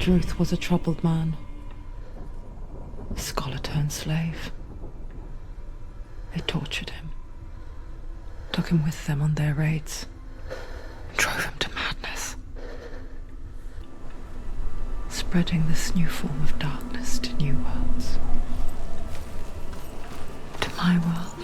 truth was a troubled man. A scholar turned slave. They tortured him, took him with them on their raids, and drove him to madness, spreading this new form of darkness to new worlds. To my world.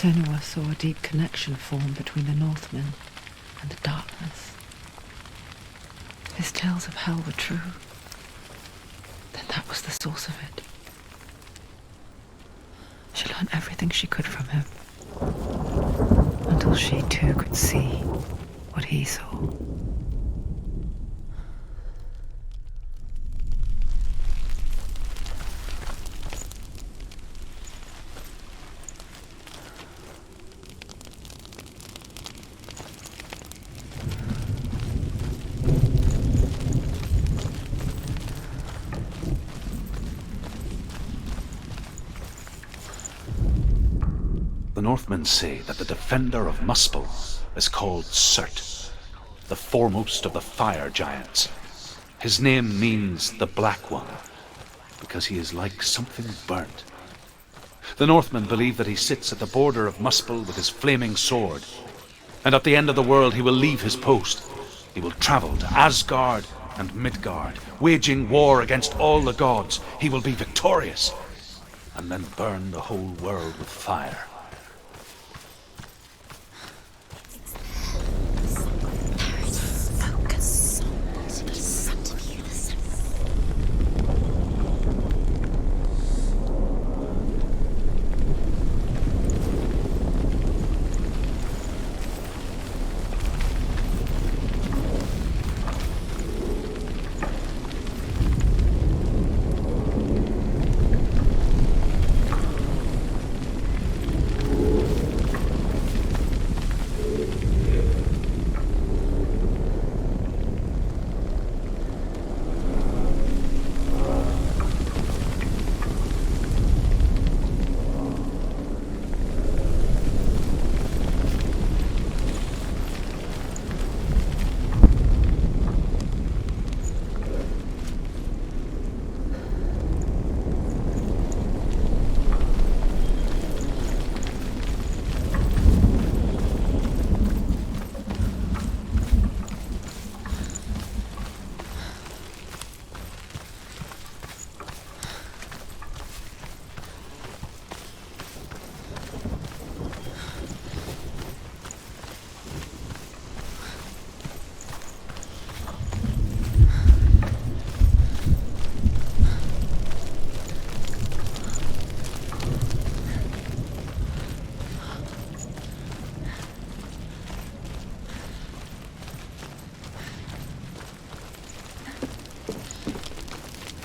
Senua saw a deep connection form between the Northmen and the darkness. His tales of hell were true. Then that was the source of it. She learned everything she could from him, until she too could see what he saw. The Northmen say that the defender of Muspel is called Surt, the foremost of the fire giants. His name means the Black One, because he is like something burnt. The Northmen believe that he sits at the border of Muspel with his flaming sword, and at the end of the world he will leave his post. He will travel to Asgard and Midgard, waging war against all the gods. He will be victorious, and then burn the whole world with fire.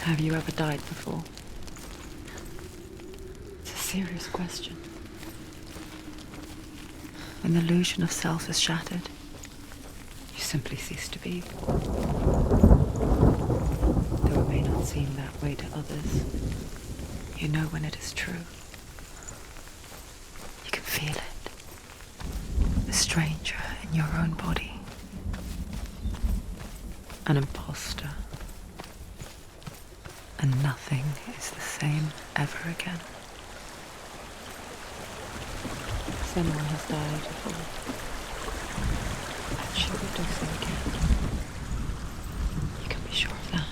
Have you ever died before? It's a serious question. When the illusion of self is shattered, you simply cease to be. Though it may not seem that way to others, you know when it is true. You can feel it. A stranger in your own body. An imposter. And nothing is the same ever again. Senua has died before, and she will do so again. You can be sure of that.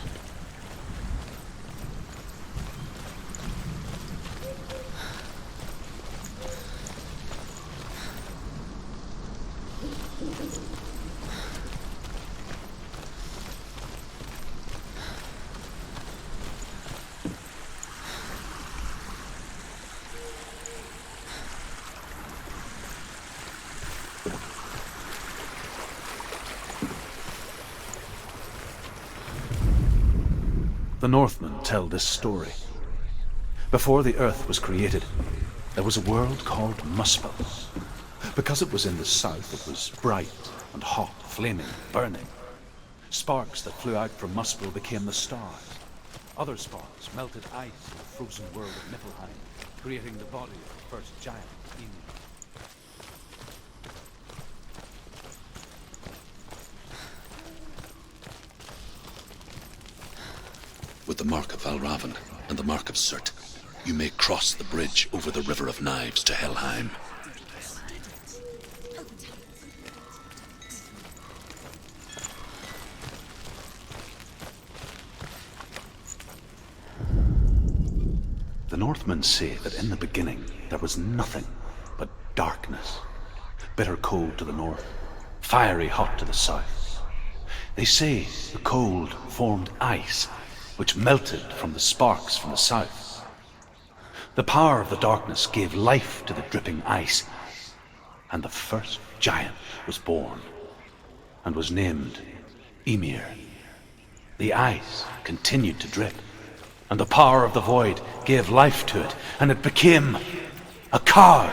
The Northmen tell this story. Before the earth was created, there was a world called Muspel. Because it was in the south, it was bright and hot, flaming, burning. Sparks that flew out from Muspel became the stars. Other sparks melted ice in the frozen world of Niflheim, creating the body of the first giant, Ymir. With the mark of Vallraven and the mark of Surt, you may cross the bridge over the River of Knives to Helheim. The Northmen say that in the beginning there was nothing but darkness. Bitter cold to the north, fiery hot to the south. They say the cold formed ice, which melted from the sparks from the south. The power of the darkness gave life to the dripping ice, and the first giant was born, and was named Ymir. The ice continued to drip, and the power of the void gave life to it, and it became a cow,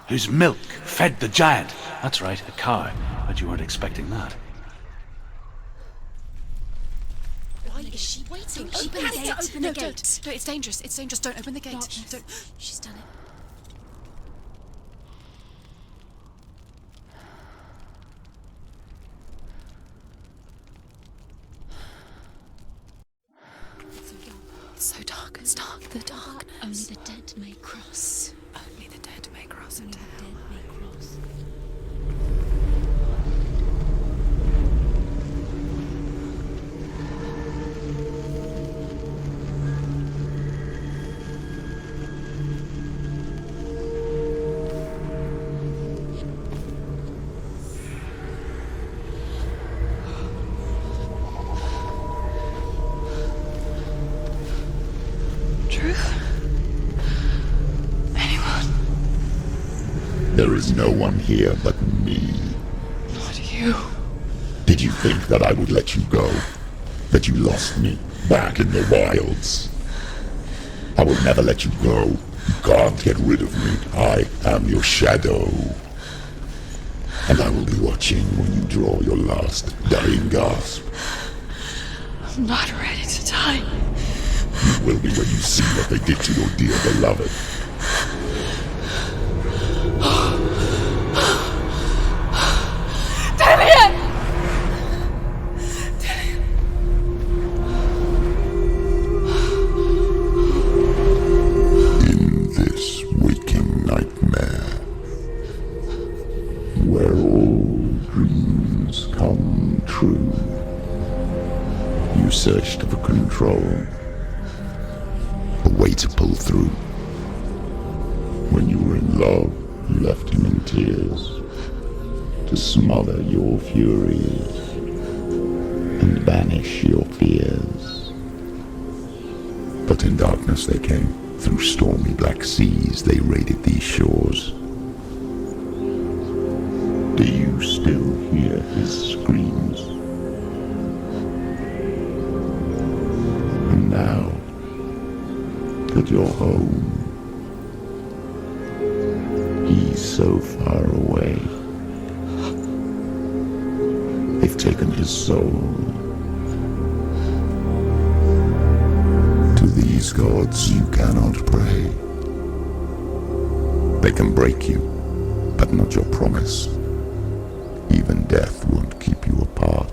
whose milk fed the giant. That's right, a cow, but you weren't expecting that. Why is she waiting? Open the gate. Open the gate. No, it's dangerous. It's dangerous. Don't open the gate. Don't. She's done it. It's so dark. It's dark. The darkness. Only the dead may cross. Only the dead may cross Only into the hell. dead may cross. Truth? Anyone? There is no one here but me. Not you. Did you think that I would let you go? That you lost me back in the wilds? I will never let you go. You can't get rid of me. I am your shadow. And I will be watching when you draw your last dying gasp. I'm not ready to die. You will be when you see what they did to your dear beloved. In this waking nightmare, where all dreams come true, you searched for control, a way to pull through. When you were in love, you left him in tears, to smother your furies and banish your fears. But in darkness they came, through stormy black seas they raided these shores. Do you still hear his screams? And now that you're home, he's so far away. They've taken his soul. To these gods you cannot pray. They can break you, but not your promise. Even death won't keep you apart.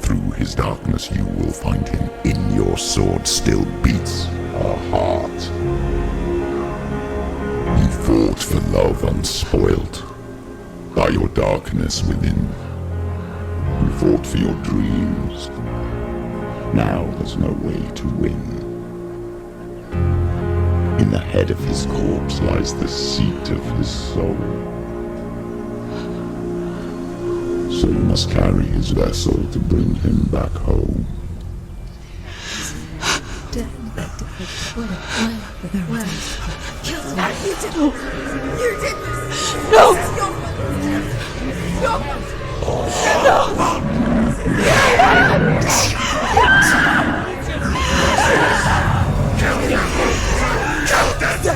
Through his darkness you will find him. In your sword still beats a heart. You fought for love unspoilt by your darkness within. You fought for your dreams. Now there's no way to win. In the head of his corpse lies the seat of his soul. So you must carry his vessel to bring him back home. They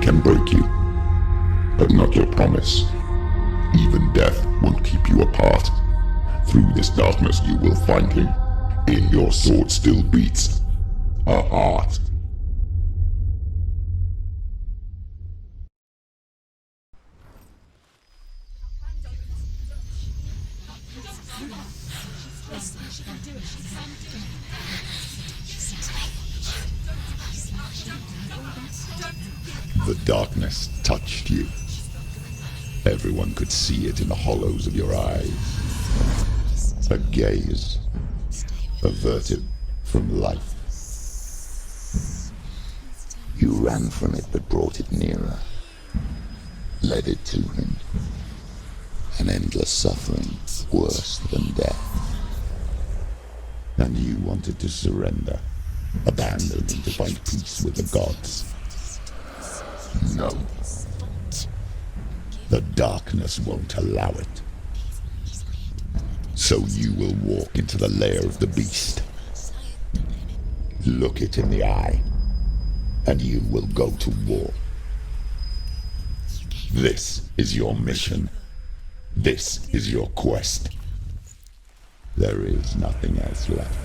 can break you, but not your promise. Even death won't keep you apart. Through this darkness you will find him. In your sword still beats a heart. The darkness touched you. Everyone could see it in the hollows of your eyes. A gaze averted from life. You ran from it but brought it nearer. Led it to him. An endless suffering worse than death. And you wanted to surrender. Abandon him to find peace with the gods. No. The darkness won't allow it. So you will walk into the lair of the beast. Look it in the eye, and you will go to war. This is your mission. This is your quest. There is nothing else left.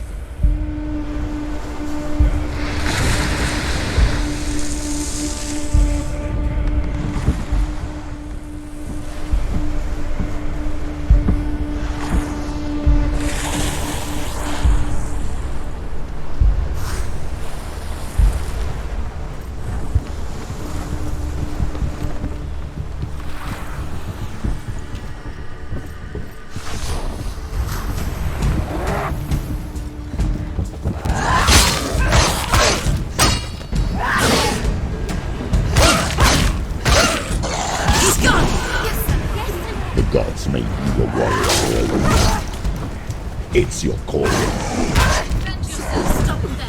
It's your calling. Stop them.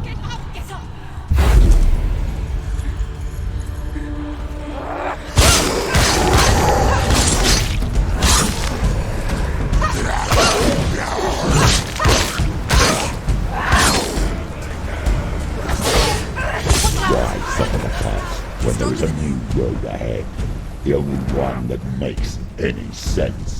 Get up, get up. Why suffer the past when there is a new road ahead? The only one that makes any sense.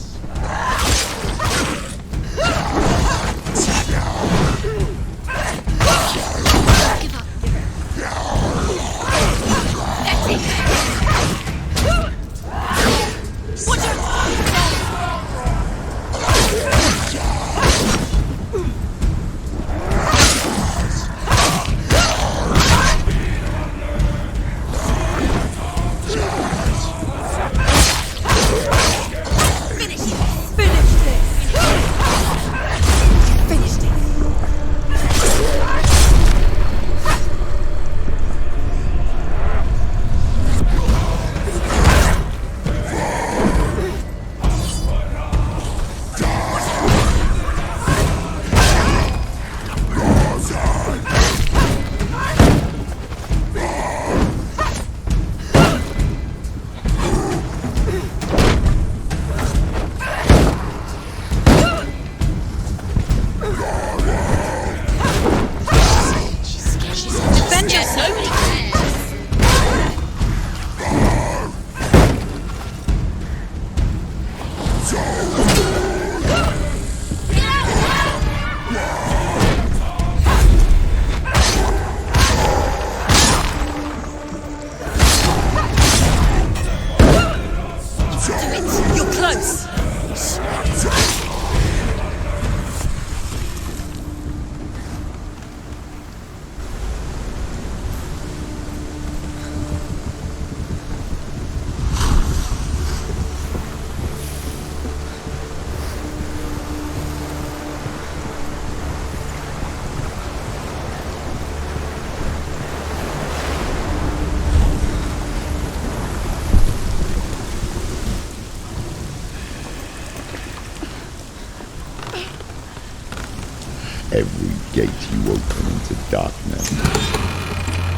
gate you open into darkness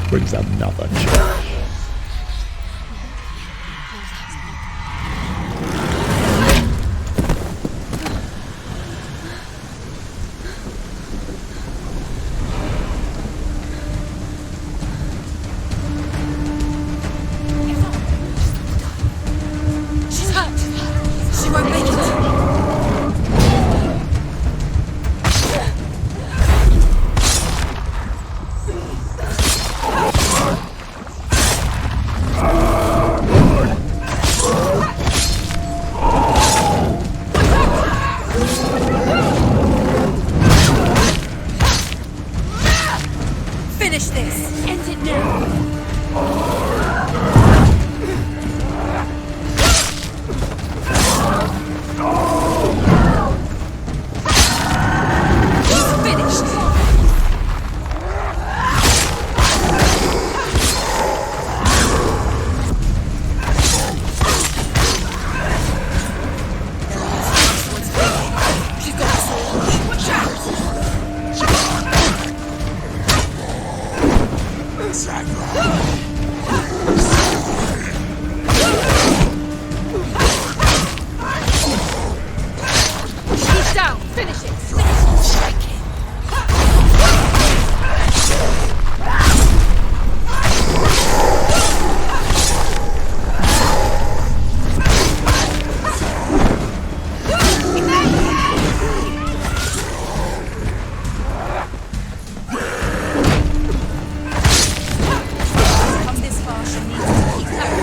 brings another change. She's hurt. She won't make it. Finish this. End it now. It's finished. She's got a sword. Watch out. He's down. Finish it. Strike it. Come this far, she needs to keep going.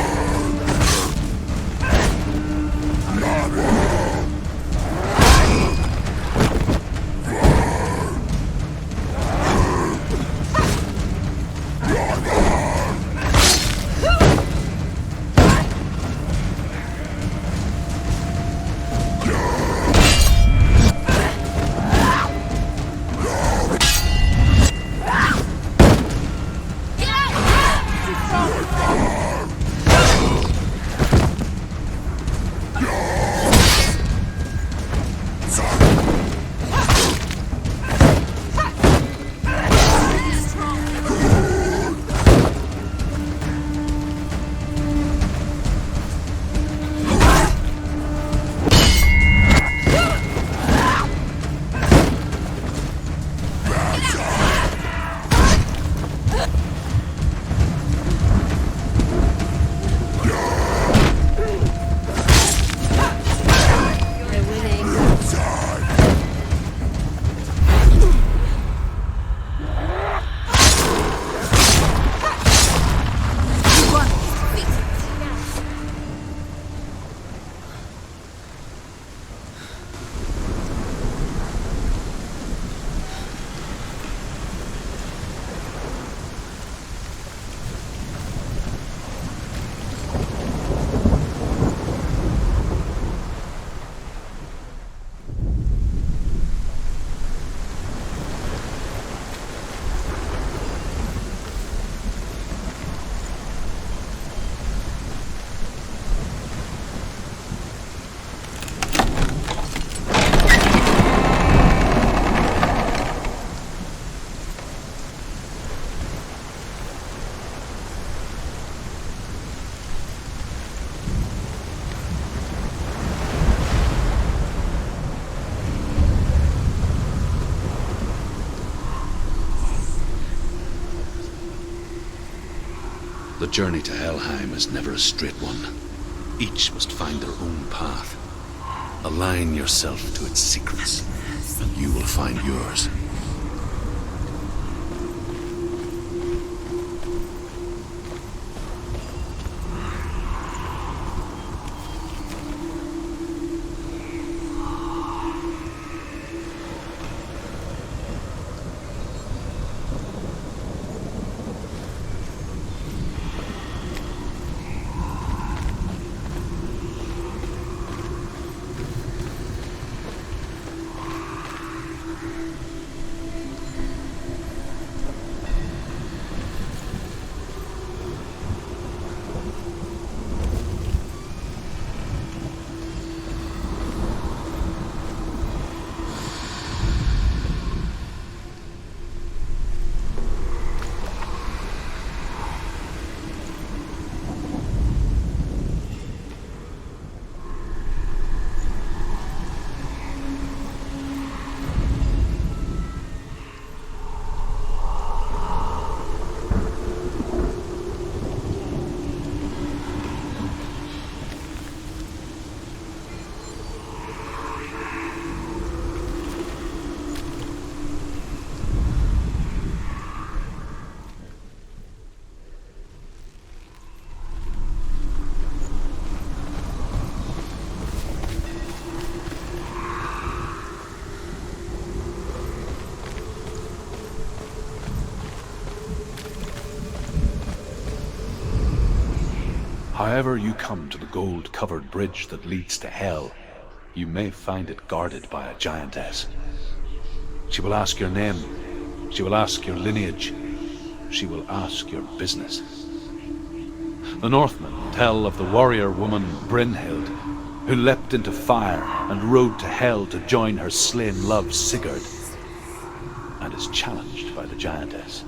The journey to Helheim is never a straight one. Each must find their own path. Align yourself to its secrets, and you will find yours. However you come to the gold-covered bridge that leads to hell, you may find it guarded by a giantess. She will ask your name, she will ask your lineage, she will ask your business. The Northmen tell of the warrior woman Brynhild, who leapt into fire and rode to hell to join her slain love Sigurd, and is challenged by the giantess.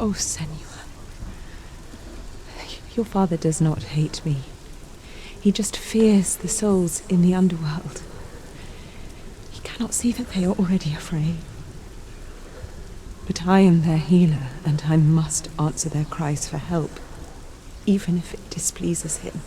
Oh, Senua. Your father does not hate me. He just fears the souls in the underworld. He cannot see that they are already afraid. But I am their healer, and I must answer their cries for help, even if it displeases him.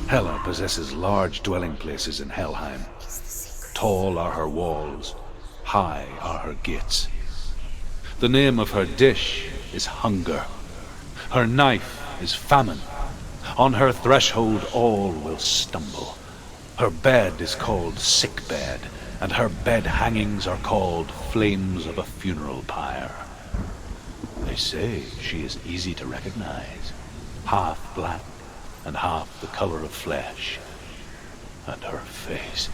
Hela possesses large dwelling places in Helheim. Tall are her walls, high are her gates. The name of her dish is hunger. Her knife is famine. On her threshold all will stumble. Her bed is called sick bed, and her bed hangings are called flames of a funeral pyre. They say she is easy to recognize, half black and half the color of flesh, and her face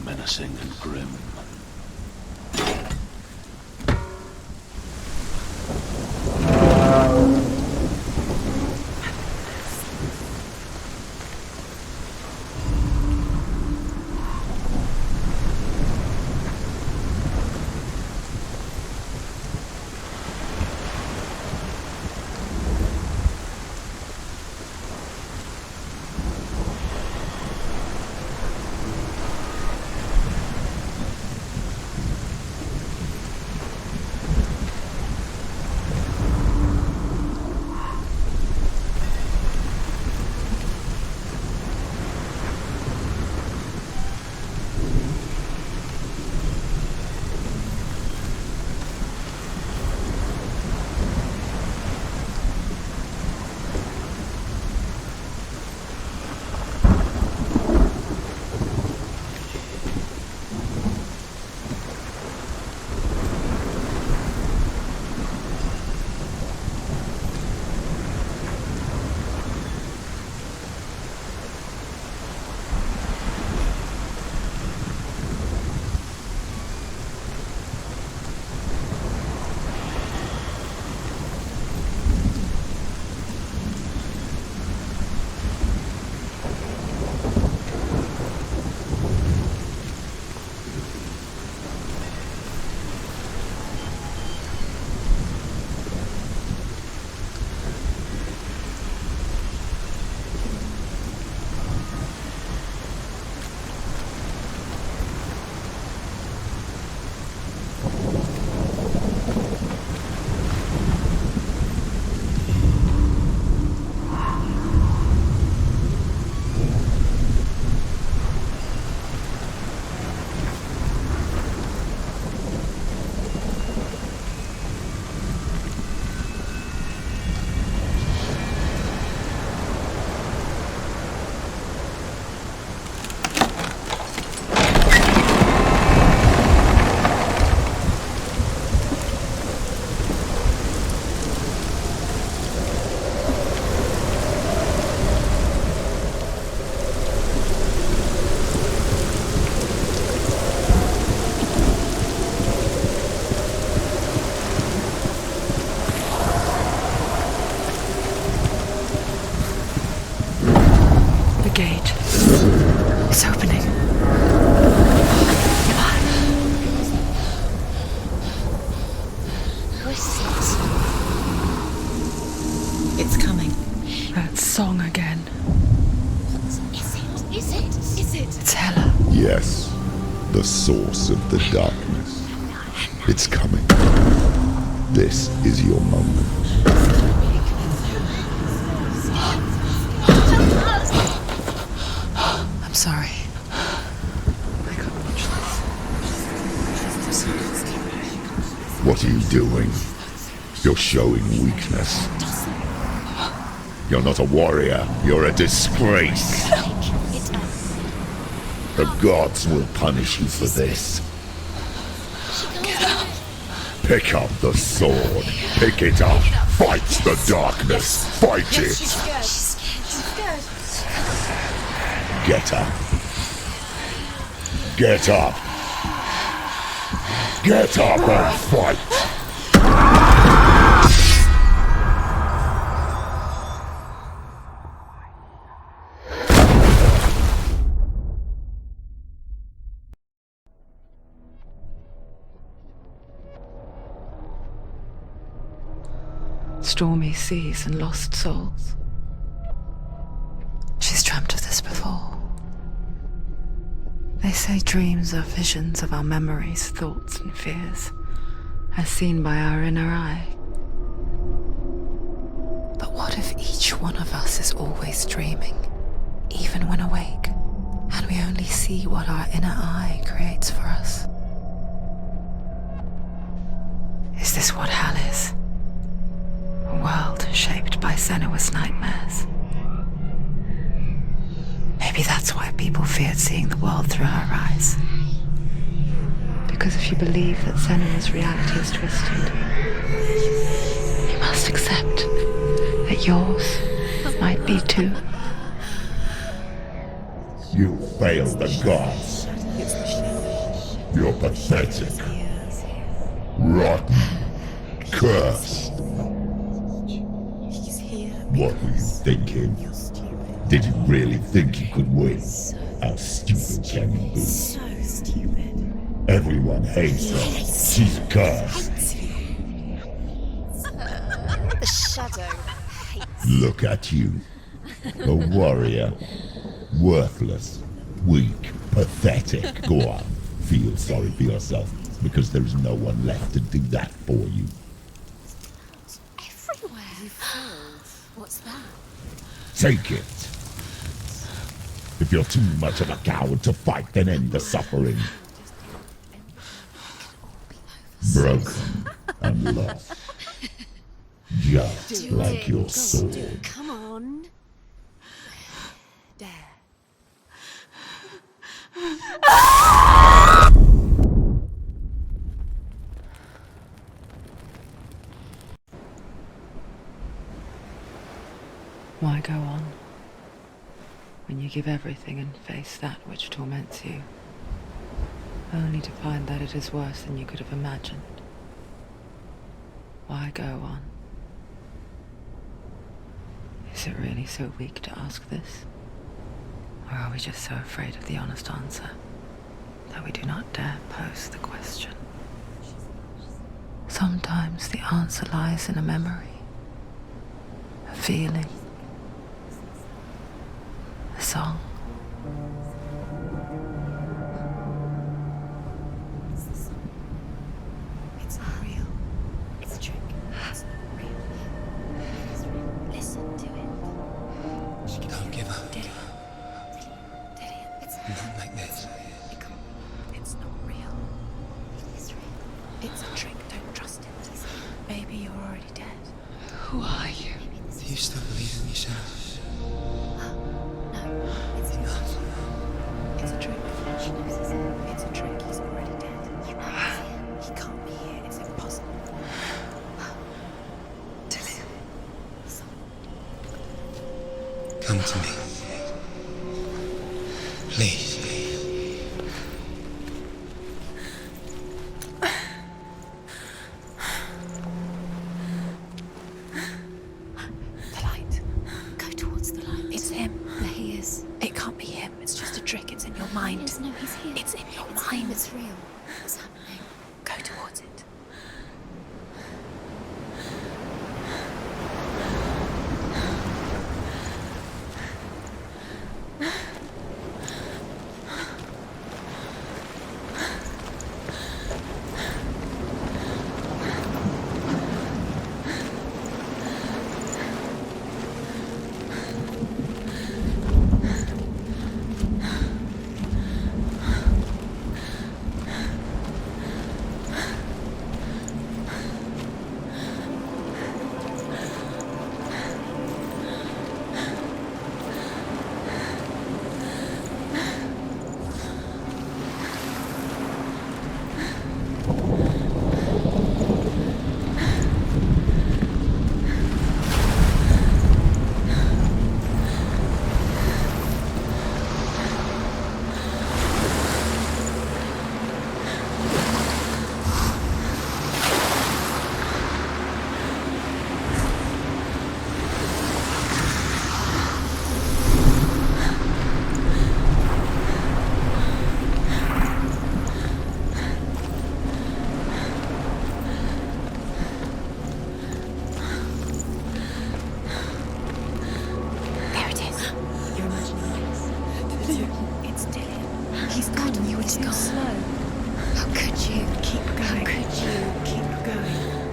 menacing and grim. Yes, the source of the darkness. It's coming. This is your moment. I'm sorry. I can't watch this. What are you doing? You're showing weakness. You're not a warrior. You're a disgrace. The gods will punish you for this. Pick up the sword. Pick it up. Fight the darkness. Fight it. Get up. Get up. Get up and fight. Stormy seas and lost souls. She's dreamt of this before. They say dreams are visions of our memories, thoughts and fears, as seen by our inner eye. But what if each one of us is always dreaming, even when awake, and we only see what our inner eye creates for us. Is this what hell is? A world shaped by Senua's nightmares. Maybe that's why people feared seeing the world through her eyes. Because if you believe that Senua's reality is twisted, you must accept that yours might be too. You failed the gods. You're pathetic. Rotten. Cursed. What were you thinking? Did you really think you could win? How stupid can you be? So stupid. Everyone hates her. She's cursed. The shadow hates. Look at you. A warrior. Worthless. Weak. Pathetic. Go on. Feel sorry for yourself, because there is no one left to do that for you. Everywhere. You failed. What's that? Take it. If you're too much of a coward to fight, then end the suffering. Broken and lost. Just like your sword. Come on. There. Why go on when you give everything and face that which torments you, only to find that it is worse than you could have imagined? Why go on? Is it really so weak to ask this? Or are we just so afraid of the honest answer that we do not dare pose the question? Sometimes the answer lies in a memory, a feeling, a song. It's not real. It's a trick. It's not real. It's real. Listen to it. Don't give up. It's Not like this. It's not real. It is real. It's a trick. Don't trust it. Maybe you're already dead. Who are you? Do you still believe in yourself? No, it's not. It's a trick. It's a trick. He's already dead. You know he's here. He can't be here. It's impossible. Come to me. Please. The light. Go towards the light. It's him. There he is. It can't be him. It's just a trick. It's in your mind. No, he's here. It's in your mind. It's real. What's happening? Go towards it.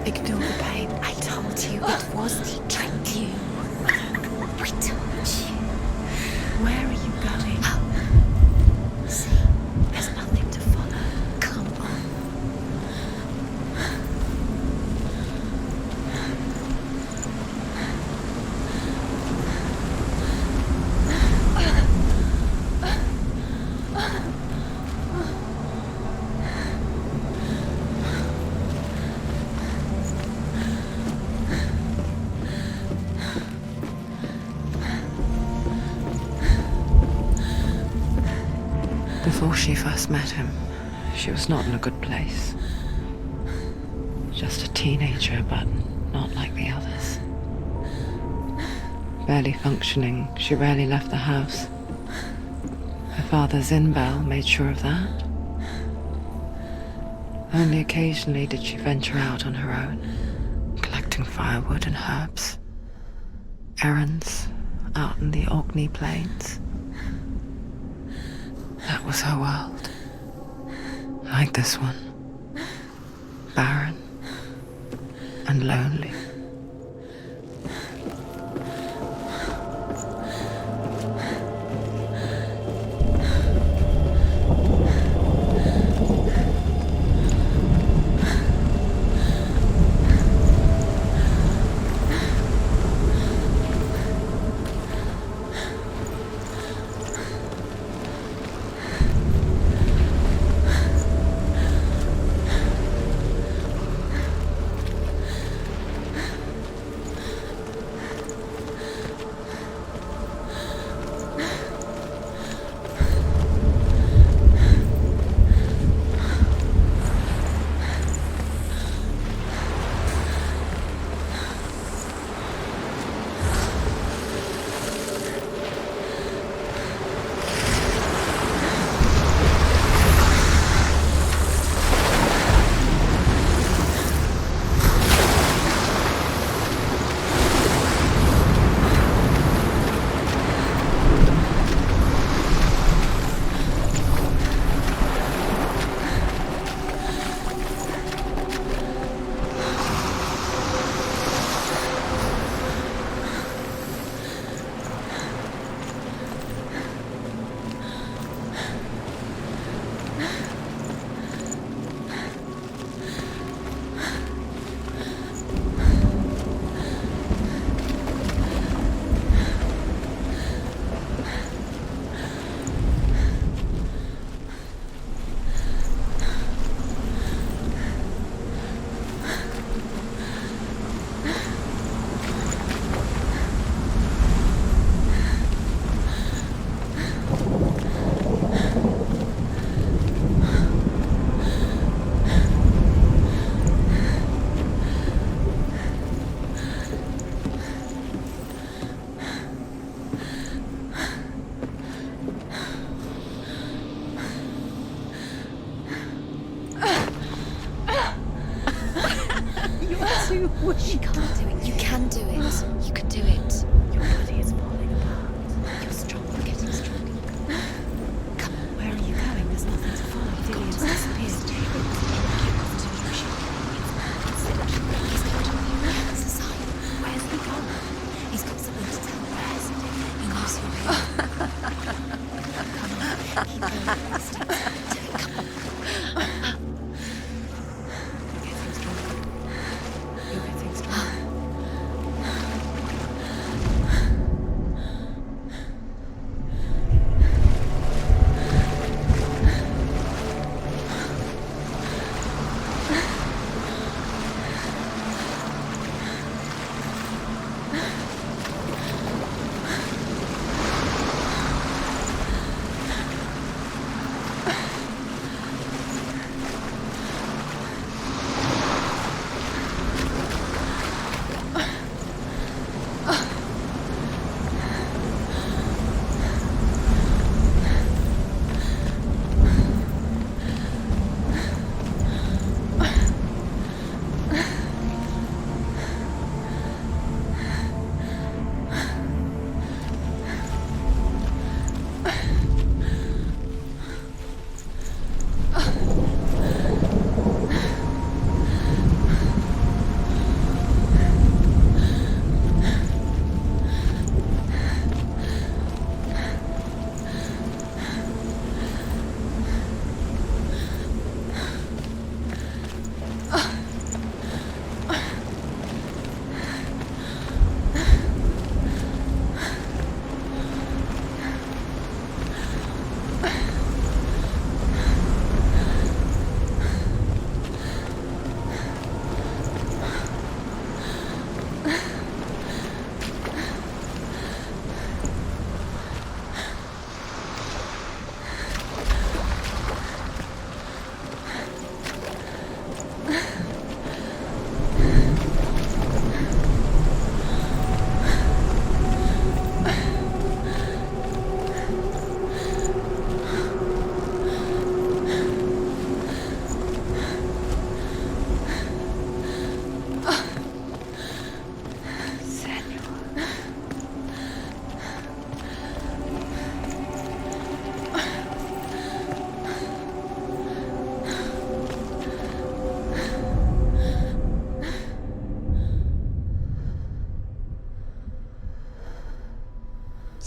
Ignore the pain. I told you it was the trick you. I told you. Where are Before she first met him, she was not in a good place. Just a teenager, but not like the others. Barely functioning, she rarely left the house. Her father's in-bell made sure of that. Only occasionally did she venture out on her own, collecting firewood and herbs. Errands out in the Orkney plains. That was her world. Like this one. Barren and lonely. You can't do it. You can do it. You can do it. Your body is falling apart. You're strong. You're getting stronger. Come on. Where are you going? There's nothing to follow. Dillion's disappeared. It's a sign. Where's he gone? He's got something to tell the rest. He knows you're here. Come on. Keep going. Step. Come on. You're getting stronger. You're getting stronger.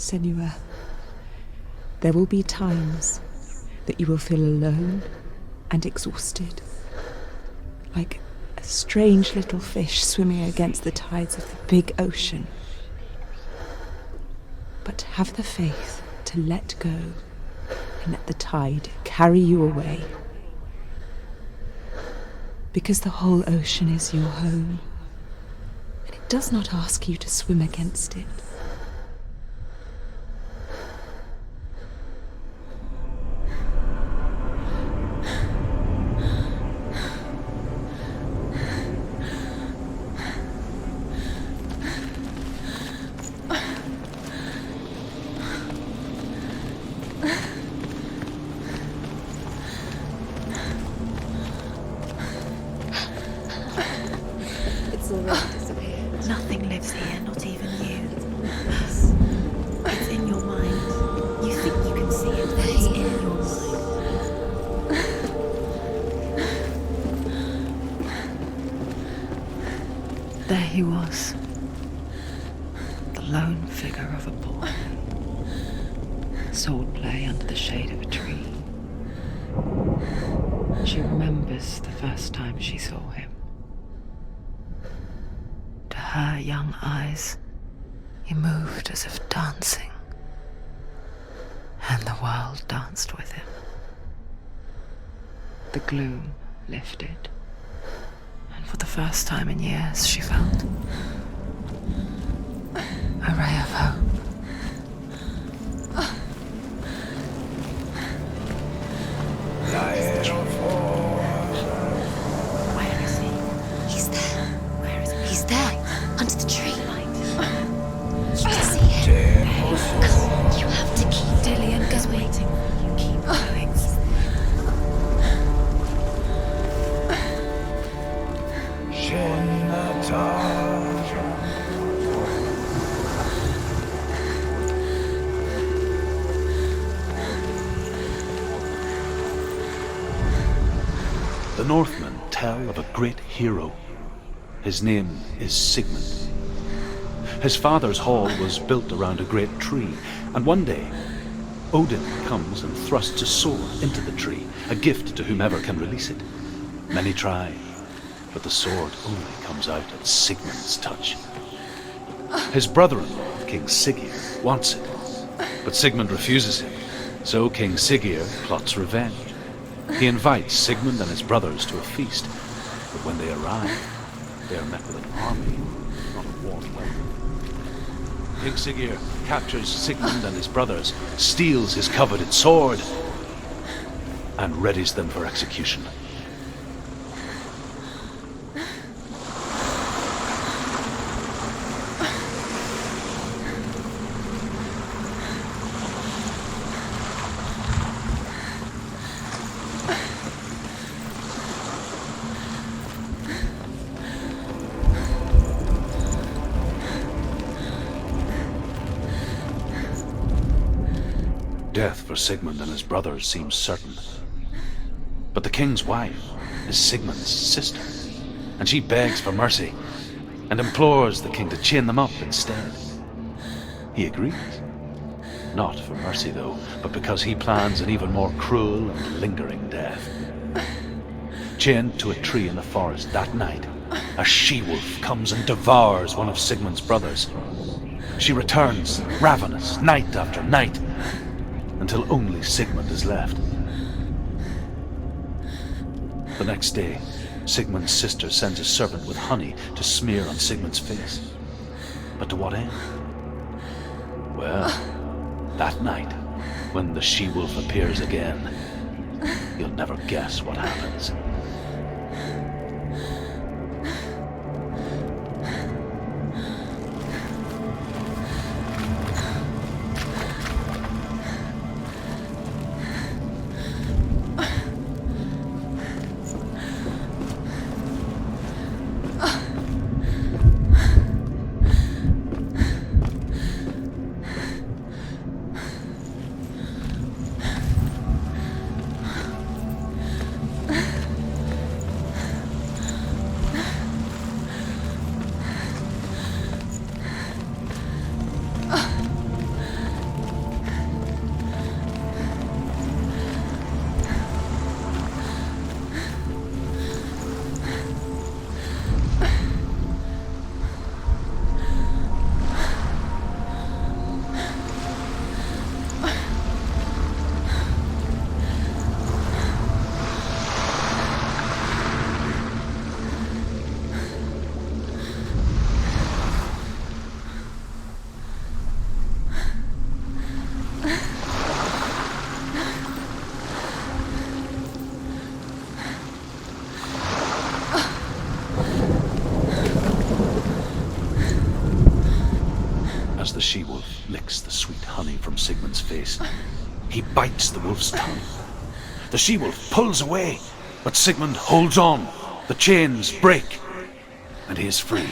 Senua, there will be times that you will feel alone and exhausted, like a strange little fish swimming against the tides of the big ocean. But have the faith to let go and let the tide carry you away. Because the whole ocean is your home, and it does not ask you to swim against it. Nothing lives here, not even you. It's in your mind. You think you can see it, but it's in your mind. There he was, the lone figure of a boy. Swordplay under the shade of a tree. She remembers the first time she saw him. To her young eyes, he moved as if dancing, and the world danced with him. The gloom lifted, and for the first time in years she felt a ray of hope. Where is he? He's there. Where is he? He's there, under the tree. You can see him. You have to keep Dillion's waiting. You keep going. The Northmen tell of a great hero. His name is Sigmund. His father's hall was built around a great tree, and one day, Odin comes and thrusts a sword into the tree, a gift to whomever can release it. Many try, but the sword only comes out at Sigmund's touch. His brother-in-law, King Siggeir, wants it, but Sigmund refuses him, so King Siggeir plots revenge. He invites Sigmund and his brothers to a feast, but when they arrive, they are met with an army, not a warm welcome. King Siggeir captures Sigmund and his brothers, steals his coveted sword, and readies them for execution. Death for Sigmund and his brothers seems certain. But the king's wife is Sigmund's sister, and she begs for mercy and implores the king to chain them up instead. He agrees. Not for mercy, though, but because he plans an even more cruel and lingering death. Chained to a tree in the forest that night, a she-wolf comes and devours one of Sigmund's brothers. She returns, ravenous, night after night, until only Sigmund is left. The next day, Sigmund's sister sends a servant with honey to smear on Sigmund's face. But to what end? Well, that night, when the she-wolf appears again, you'll never guess what happens. honey from Sigmund's face. He bites the wolf's tongue. The she-wolf pulls away, but Sigmund holds on. The chains break, and he is free.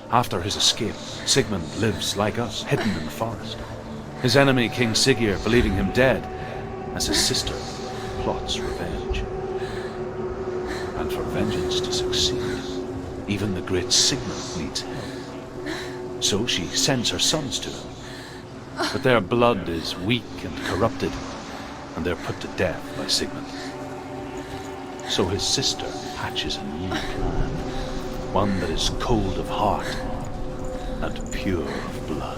After his escape, Sigmund lives like us, hidden in the forest. His enemy, King Siggeir, believing him dead, as his sister plots revenge. And for vengeance to succeed, even the great Sigmund needs help. So she sends her sons to him. But their blood is weak and corrupted, and they're put to death by Sigmund. So his sister hatches a new plan, one that is cold of heart and pure of blood.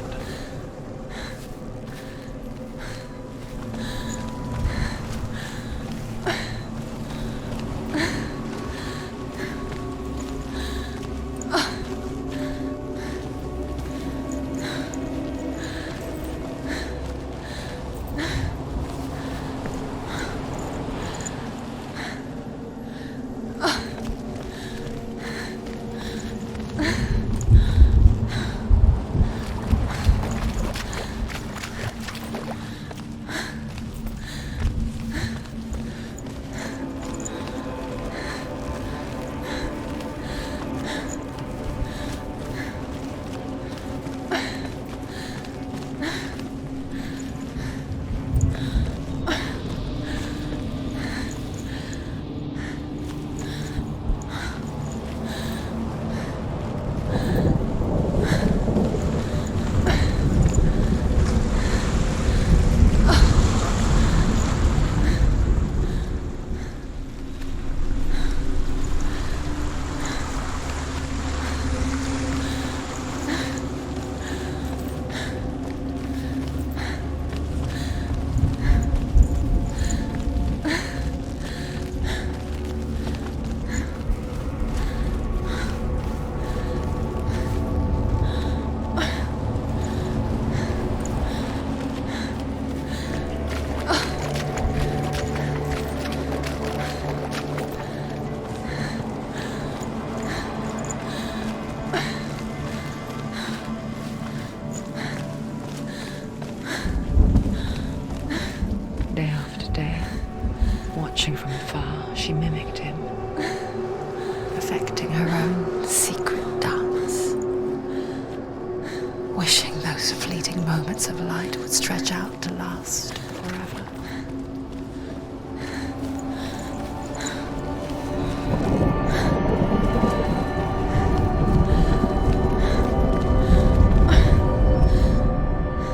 Watching from afar, she mimicked him, perfecting her own secret dance, wishing those fleeting moments of light would stretch out to last forever.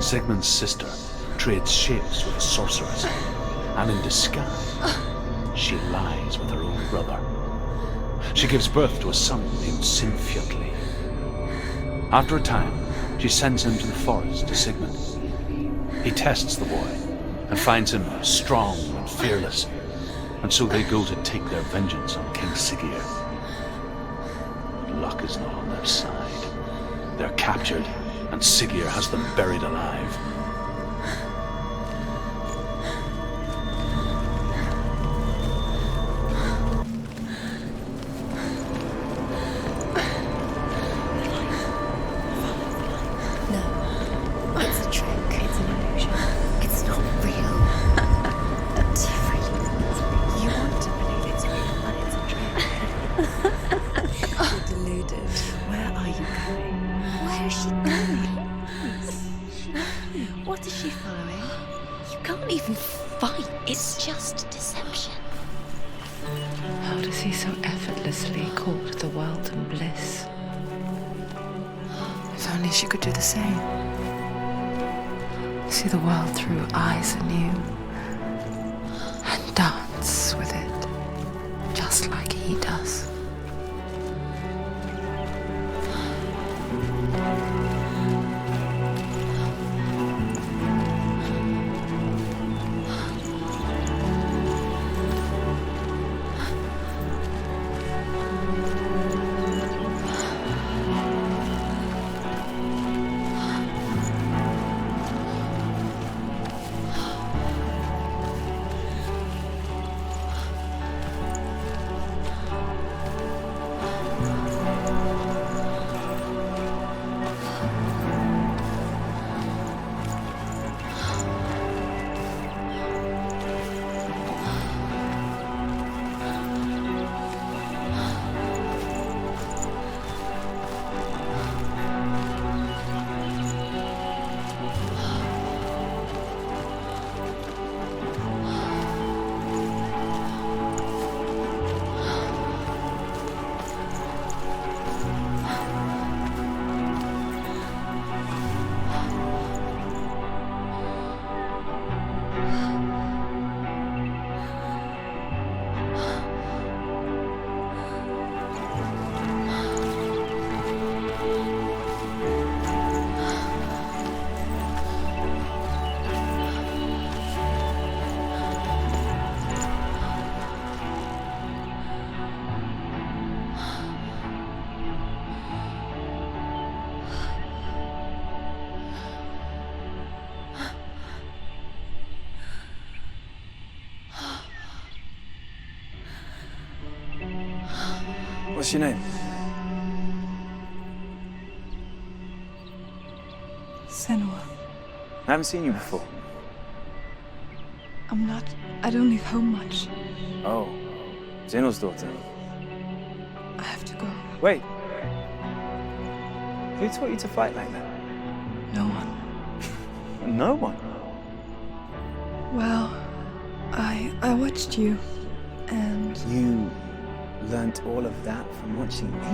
Sigmund's sister trades shapes with a sorceress, and in disguise, she lies with her own brother. She gives birth to a son named Sinfjotli. After a time, she sends him to the forest to Sigmund. He tests the boy and finds him strong and fearless, and so they go to take their vengeance on King Siggeir. But luck is not on their side. They're captured, and Siggeir has them buried alive. She could do the same. See the world through eyes anew and dance with it, just like he does. What's your name? Senua. I haven't seen you before. I don't leave home much. Oh, Zenua's daughter. I have to go. Wait. Who taught you to fight like that? No one. No one? Well, I watched you, and... You learnt all of that from watching me?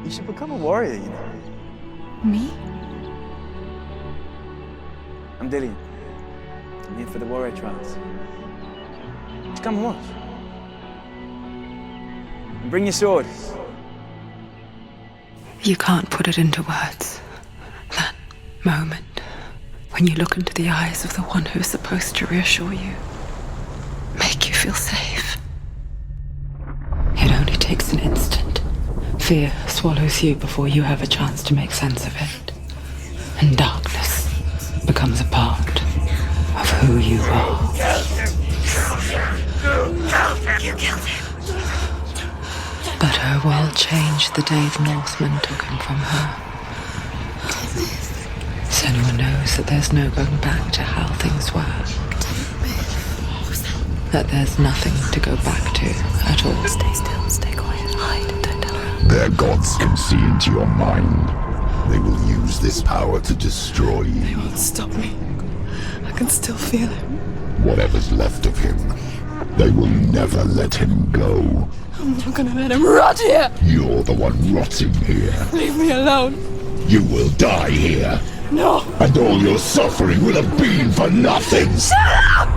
You should become a warrior, you know. Me? I'm Dillon. I'm here for the warrior trials. Just come and watch. And bring your sword. You can't put it into words. That moment when you look into the eyes of the one who's supposed to reassure you, make you feel safe. It only takes an instant. Fear swallows you before you have a chance to make sense of it. And darkness becomes a part of who you are. You killed him. But her world changed the day the Northmen took him from her. Senua knows that there's no going back to how things were. That there's nothing to go back to at all. Stay still, stay quiet, hide, don't tell her. Their gods can see into your mind. They will use this power to destroy you. They won't stop me. I can still feel him. Whatever's left of him, they will never let him go. I'm not gonna let him rot here! You're the one rotting here. Leave me alone! You will die here. No! And all your suffering will have been for nothing. Shut up!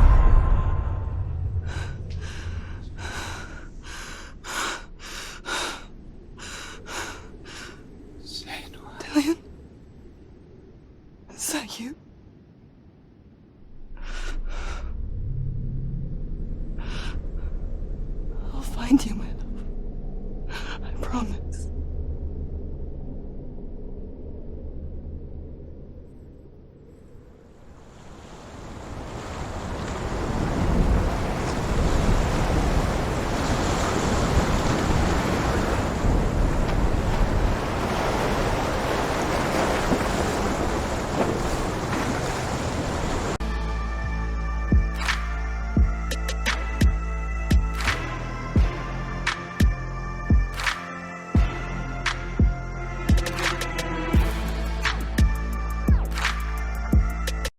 Dillon? Is that you? I'll find you, my love. I promise.